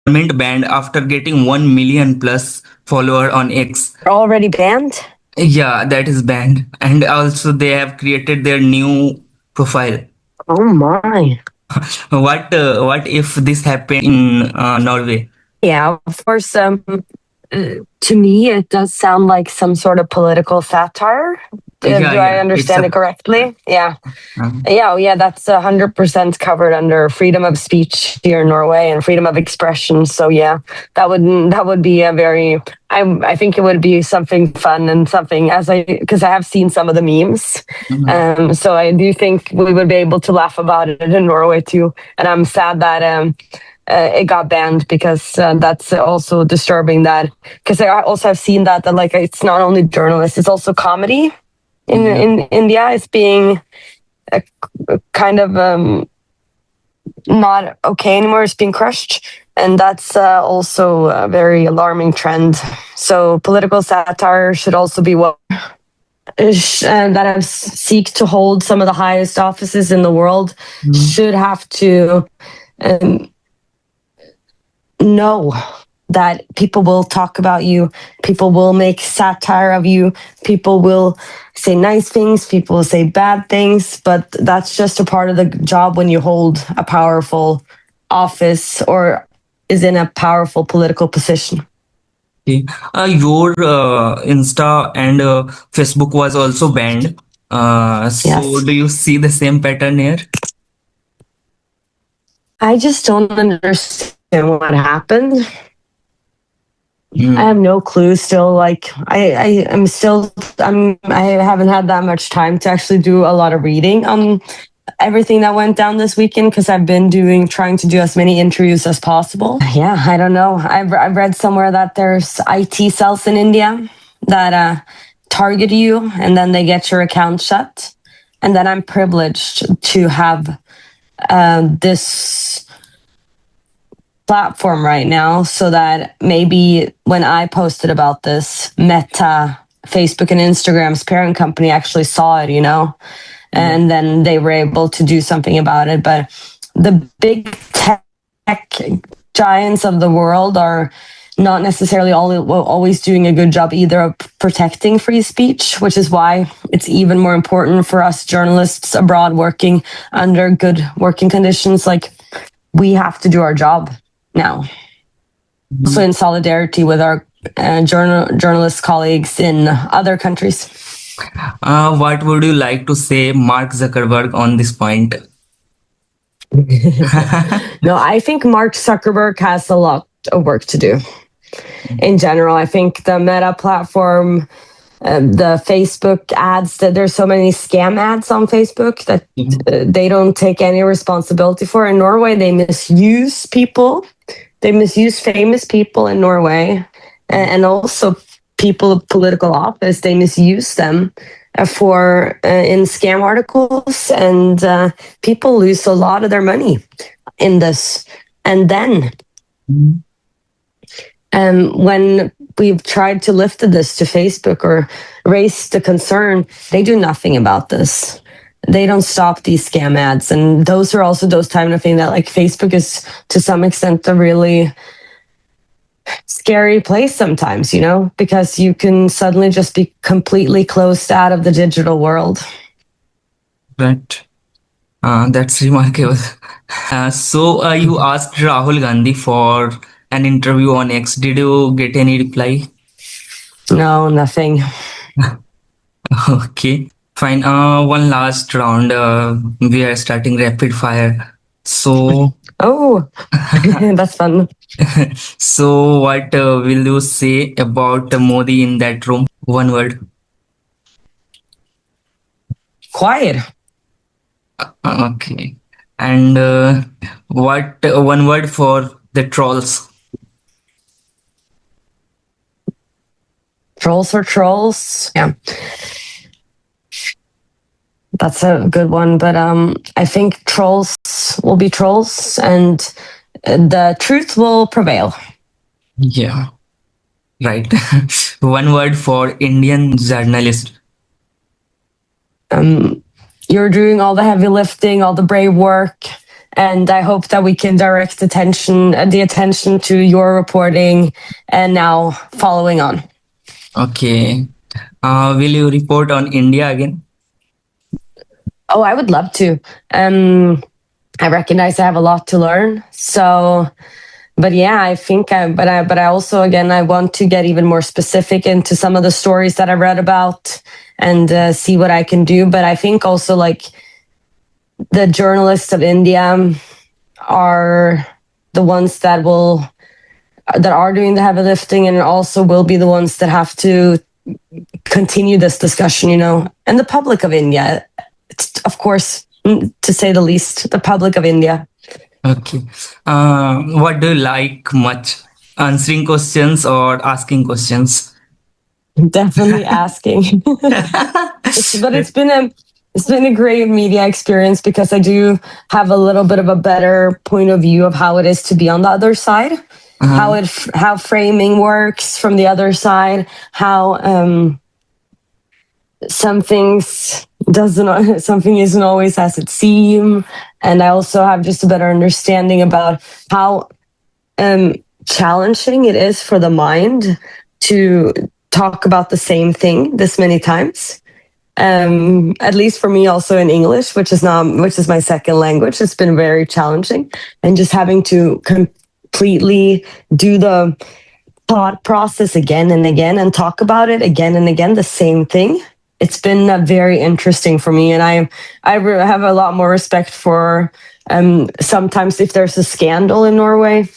government banned after getting 1 million plus follower on X. Already banned? Yeah, that is banned. And also they have created their new profile. Oh my. What if this happened in Norway? Yeah, of course. To me, it does sound like some sort of political satire. Yeah, Do I yeah. It's understand a it correctly? Yeah. um, Yeah, that's 100% covered under freedom of speech here in Norway and freedom of expression. So yeah, that would be a very. I think it would be something fun and something because I have seen some of the memes. mhm. So I do think we would be able to laugh about it in Norway too. And I'm sad that it got banned because that's also disturbing. That because I also have seen that like it's not only journalists, it's also comedy Yeah. in India is being a kind of not okay anymore. It's being crushed. And that's also a very alarming trend. So political satire should also be what that have seek to hold some of the highest offices in the world Mhm. should have to um, know that people will talk about you, people will make satire of you, people will say nice things, people will say bad things, but that's just a part of the job when you hold a powerful office or is in a powerful political position. Okay. Your Insta and Facebook was also banned. So Yes. do you see the same pattern here? I just don't understand what happened. I Mm. have no clue still. Like I am still I haven't had that much time to actually do a lot of reading on everything that went down this weekend because I've been trying to do as many interviews as possible. Yeah, I don't know. I've read somewhere that there's IT cells in India that target you and then they get your account shut. And then I'm privileged to have this platform right now so that maybe when I posted about this, Meta, Facebook and Instagram's parent company actually saw it, Yeah. and then they were able to do something about it. But the big tech giants of the world are not necessarily always doing a good job either of protecting free speech, which is why it's even more important for us journalists abroad working under good working conditions. Like, we have to do our job now. Also, Mhm. in solidarity with our journalist colleagues in other countries. What would you like to say, Mark Zuckerberg, on this point? No, I think Mark Zuckerberg has a lot of work to do. In general, I think the Meta platform, the Facebook ads, that there's so many scam ads on Facebook that they don't take any responsibility for. In Norway, they misuse people. They misuse famous people in Norway, and also people of political office. They misuse them for in scam articles, and people lose a lot of their money in this. And then Mhm. when we've tried to lift this to Facebook or raise the concern, they do nothing about this. They don't stop these scam ads. And those are also those time of thing that like Facebook is to some extent a really scary place sometimes, because you can suddenly just be completely closed out of the digital world. Right. That's remarkable. So you asked Rahul Gandhi for an interview on X. Did you get any reply? No, nothing. Okay, fine. One last round. We are starting rapid fire. So, Oh, that's fun. so what will you say about Modi in that room? One word. Quiet. Okay. And what one word for the trolls? Trolls for trolls. Yeah. That's a good one, but I think trolls will be trolls, and the truth will prevail. Yeah, right. One word for Indian journalist. You're doing all the heavy lifting, all the brave work, And I hope that we can direct the attention to your reporting and now following on. Okay. Will you report on India again? Oh, I would love to. I recognize I have a lot to learn. So, but yeah, I think but I also, again, I want to get even more specific into some of the stories that I read about and see what I can do. But I think also, like, the journalists of India are the ones that are doing the heavy lifting, and also will be the ones that have to continue this discussion, and the public of India, of course, to say the least, the public of India. Okay. What do you like much? Answering questions or asking questions? Definitely asking. But it's been a great media experience, because I do have a little bit of a better point of view of how it is to be on the other side, how framing works from the other side, how something isn't always as it seems, and I also have just a better understanding about how challenging it is for the mind to talk about the same thing this many times. At least for me, also in English, which is my second language, it's been very challenging, and just having to completely do the thought process again and again and talk about it again and again, the same thing. It's been very interesting for me, and I have a lot more respect for sometimes if there's a scandal in Norway.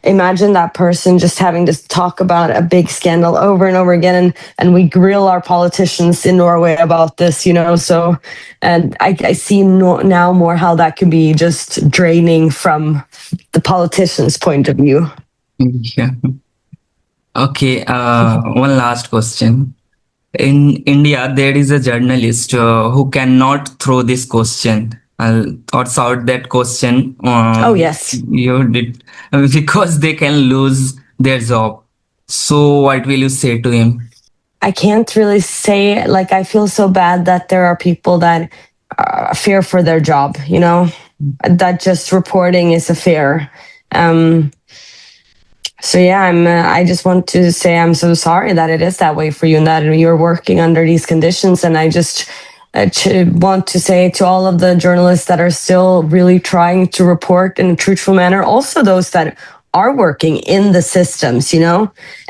Imagine that person just having to talk about a big scandal over and over again, and we grill our politicians in Norway about this, so, and I see now more how that could be just draining from the politician's point of view. Yeah. Okay. One last question. In India, there is a journalist who cannot throw this question or shout that question. Oh, yes. You did because they can lose their job. So, what will you say to him? I can't really say, like, I feel so bad that there are people that fear for their job, that just reporting is a fear. So yeah, I just want to say I'm so sorry that it is that way for you, and that you're working under these conditions. And I just want to say to all of the journalists that are still really trying to report in a truthful manner, also those that are working in the systems,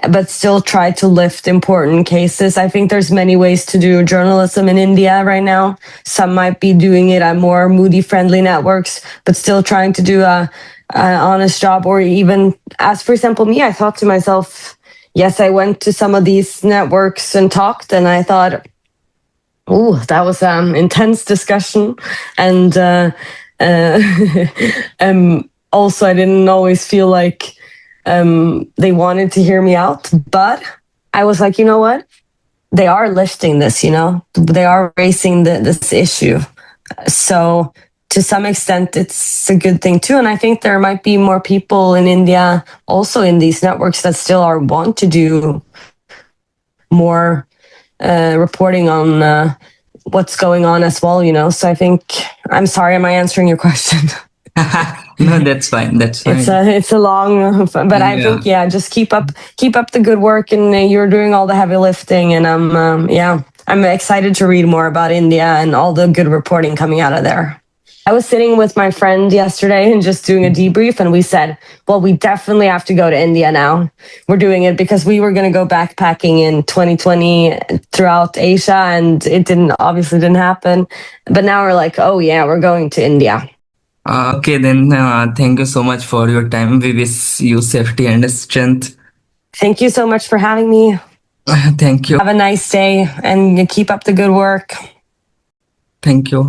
but still try to lift important cases. I think there's many ways to do journalism in India right now. Some might be doing it on more Moody-friendly networks, but still trying to do an honest job. Or even, as for example, me, I thought to myself, yes, I went to some of these networks and talked, and I thought, oh, that was an intense discussion. And also, I didn't always feel like they wanted to hear me out. But I was like, you know what? They are lifting this, they are raising this issue. So to some extent, it's a good thing too. And I think there might be more people in India also in these networks that still want to do more reporting on what's going on as well, So I think, I'm sorry, am I answering your question? No, that's fine. That's fine. It's a long, but I think, just keep up the good work, and you're doing all the heavy lifting. And I'm excited to read more about India and all the good reporting coming out of there. I was sitting with my friend yesterday and just doing a debrief, and we said, well, we definitely have to go to India now. We're doing it because we were going to go backpacking in 2020 throughout Asia, and it obviously didn't happen. But now we're like, oh yeah, we're going to India. Okay, then thank you so much for your time. We wish you safety and strength. Thank you so much for having me. Thank you. Have a nice day and keep up the good work. Thank you.